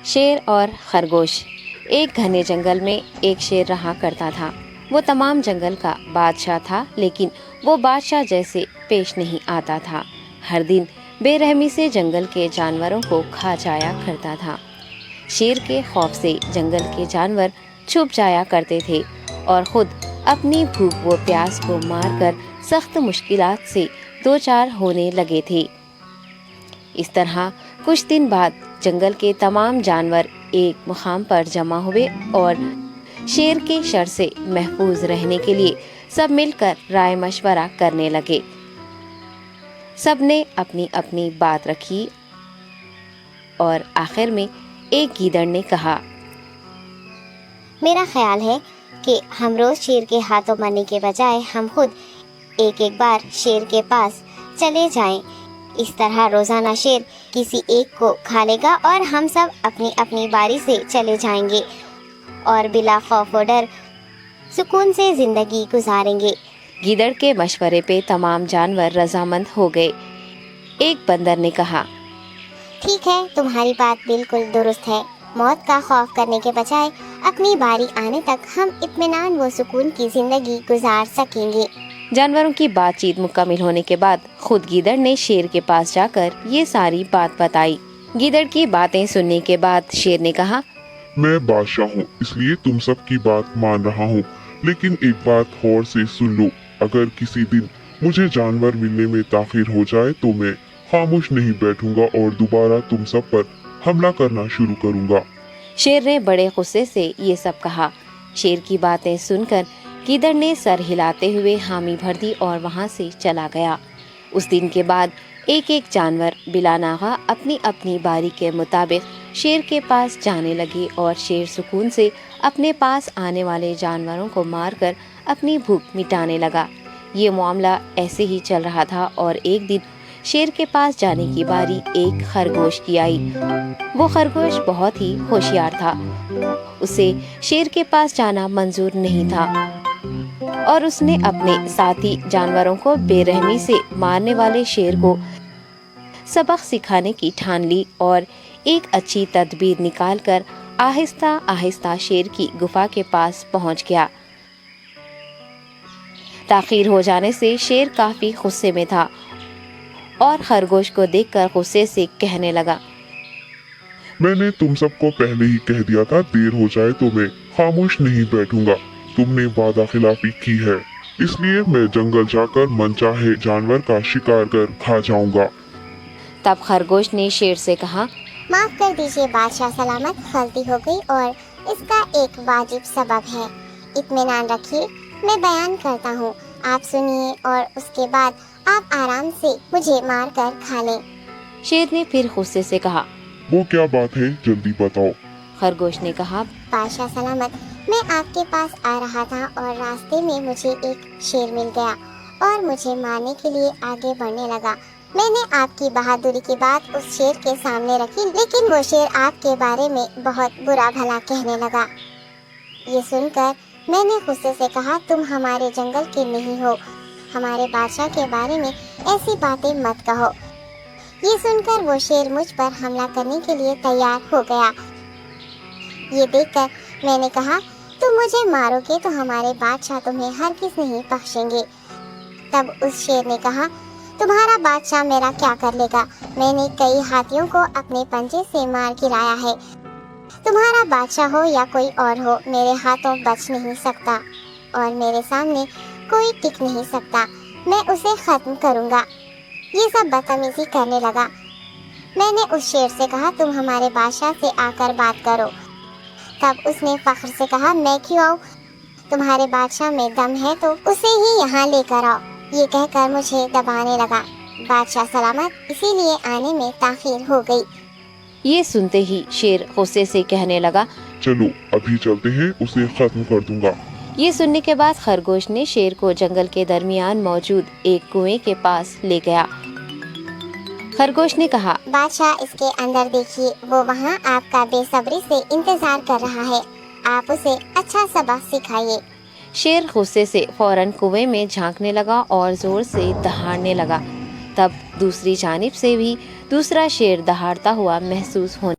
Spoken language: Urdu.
شیر اور خرگوش۔ ایک گھنے جنگل میں ایک شیر رہا کرتا تھا۔ وہ تمام جنگل کا بادشاہ تھا، لیکن وہ بادشاہ جیسے پیش نہیں آتا تھا۔ ہر دن بے رحمی سے جنگل کے جانوروں کو کھا جایا کرتا تھا۔ شیر کے خوف سے جنگل کے جانور چھپ جایا کرتے تھے اور خود اپنی بھوک و پیاس کو مار کر سخت مشکلات سے دوچار ہونے لگے تھے۔ اس طرح کچھ دن بعد جنگل کے تمام جانور ایک مقام پر جمع ہوئے اور شیر کے شر سے محفوظ رہنے کے لیے سب مل کر رائے مشورہ کرنے لگے۔ سب نے اپنی اپنی بات رکھی اور آخر میں ایک گیدڑ نے کہا، میرا خیال ہے کہ ہم روز شیر کے ہاتھوں مرنے کے بجائے ہم خود ایک بار شیر کے پاس چلے جائیں۔ اس طرح روزانہ شیر کسی ایک کو کھا لے گا اور ہم سب اپنی اپنی باری سے چلے جائیں گے اور بلا خوف و ڈر سکون سے زندگی گزاریں گے۔ گیدڑ کے مشورے پہ تمام جانور رضامند ہو گئے۔ ایک بندر نے کہا، ٹھیک ہے، تمہاری بات بالکل درست ہے۔ موت کا خوف کرنے کے بجائے اپنی باری آنے تک ہم اطمینان و سکون کی زندگی گزار سکیں گے۔ جانوروں کی بات چیت مکمل ہونے کے بعد خود گیدڑ نے شیر کے پاس جا کر یہ ساری بات بتائی۔ گیدڑ کی باتیں سننے کے بعد شیر نے کہا، میں بادشاہ ہوں، اس لیے تم سب کی بات مان رہا ہوں، لیکن ایک بات غور سے سن لو۔ اگر کسی دن مجھے جانور ملنے میں تاخیر ہو جائے تو میں خاموش نہیں بیٹھوں گا اور دوبارہ تم سب پر حملہ کرنا شروع کروں گا۔ شیر نے بڑے غصے سے یہ سب کہا۔ شیر کی باتیں سن کر گیدڑ نے سر ہلاتے ہوئے حامی بھر دی اور وہاں سے چلا گیا۔ اس دن کے بعد ایک ایک جانور بلا ناغہ اپنی اپنی باری کے مطابق شیر کے پاس جانے لگے اور شیر سکون سے اپنے پاس آنے والے جانوروں کو مار کر اپنی بھوک مٹانے لگا۔ یہ معاملہ ایسے ہی چل رہا تھا اور ایک دن شیر کے پاس جانے کی باری ایک خرگوش کی آئی۔ وہ خرگوش بہت ہی ہوشیار تھا۔ اسے شیر کے پاس جانا منظور نہیں تھا اور اس نے اپنے ساتھی جانوروں کو بے رحمی سے مارنے والے شیر کو سبق سکھانے کی ٹھان لی اور ایک اچھی تدبیر نکال کر آہستہ آہستہ شیر کی گفا کے پاس پہنچ گیا۔ تاخیر ہو جانے سے شیر کافی غصے میں تھا اور خرگوش کو دیکھ کر غصے سے کہنے لگا، میں نے تم سب کو پہلے ہی کہہ دیا تھا، دیر ہو جائے تو میں خاموش نہیں بیٹھوں گا۔ تم نے وعدہ خلافی کی ہے، اس لیے میں جنگل جا کر من چاہے جانور کا شکار کر کھا جاؤں گا۔ تب خرگوش نے شیر سے کہا، معاف کر دیجیے بادشاہ سلامت، غلطی ہو گئی اور اس کا ایک واجب سبب ہے۔ اطمینان رکھیے، میں بیان کرتا ہوں، آپ سنیے اور اس کے بعد آپ آرام سے مجھے مار کر کھا لیں۔ شیر نے پھر غصے سے کہا، وہ کیا بات ہے، جلدی بتاؤ۔ خرگوش نے کہا، بادشاہ سلامت، میں آپ کے پاس آ رہا تھا اور راستے میں مجھے ایک شیر مل گیا اور مجھے مارنے کے لیے آگے بڑھنے لگا۔ میں نے آپ کی بہادری کی بات اس شیر کے سامنے رکھی، لیکن وہ شیر آپ کے بارے میں بہت برا بھلا کہنے لگا۔ یہ سن کر میں نے غصے سے کہا، تم ہمارے جنگل کے نہیں ہو، ہمارے بادشاہ کے بارے میں ایسی باتیں مت کہو۔ یہ سن کر وہ شیر مجھ پر حملہ کرنے کے لیے تیار ہو گیا۔ یہ دیکھ کر میں نے کہا، تم مجھے مارو گے تو ہمارے بادشاہ تمہیں ہرگز نہیں بخشیں گے۔ تب اس شیر نے کہا، تمہارا بادشاہ میرا کیا کر لے گا؟ میں نے کئی ہاتھیوں کو اپنے پنجے سے مار گرایا ہے، تمہارا بادشاہ ہو یا کوئی اور ہو، میرے ہاتھوں بچ نہیں سکتا اور میرے سامنے کوئی ٹک نہیں سکتا، میں اسے ختم کروں گا۔ یہ سب بدتمیزی کرنے لگا۔ میں نے اس شیر سے کہا، تم ہمارے بادشاہ سے آ کر بات کرو۔ تب اس نے فخر سے کہا، میں کیوں آؤں؟ تمہارے بادشاہ میں دم ہے تو اسے ہی یہاں لے کر آؤ۔ یہ کہہ کر مجھے دبانے لگا۔ بادشاہ سلامت، اسی لیے آنے میں تاخیر ہو گئی۔ یہ سنتے ہی شیر غصے سے کہنے لگا، چلو ابھی چلتے ہیں، اسے ختم کر دوں گا۔ یہ سننے کے بعد خرگوش نے شیر کو جنگل کے درمیان موجود ایک کنویں کے پاس لے گیا۔ خرگوش نے کہا، بادشاہ اس کے اندر دیکھیے، وہ وہاں آپ کا بے صبری سے انتظار کر رہا ہے، آپ اسے اچھا سبق سکھائیے۔ شیر غصے سے فوراً کنویں میں جھانکنے لگا اور زور سے دہاڑنے لگا۔ تب دوسری جانب سے بھی دوسرا شیر دہاڑتا ہوا محسوس ہونے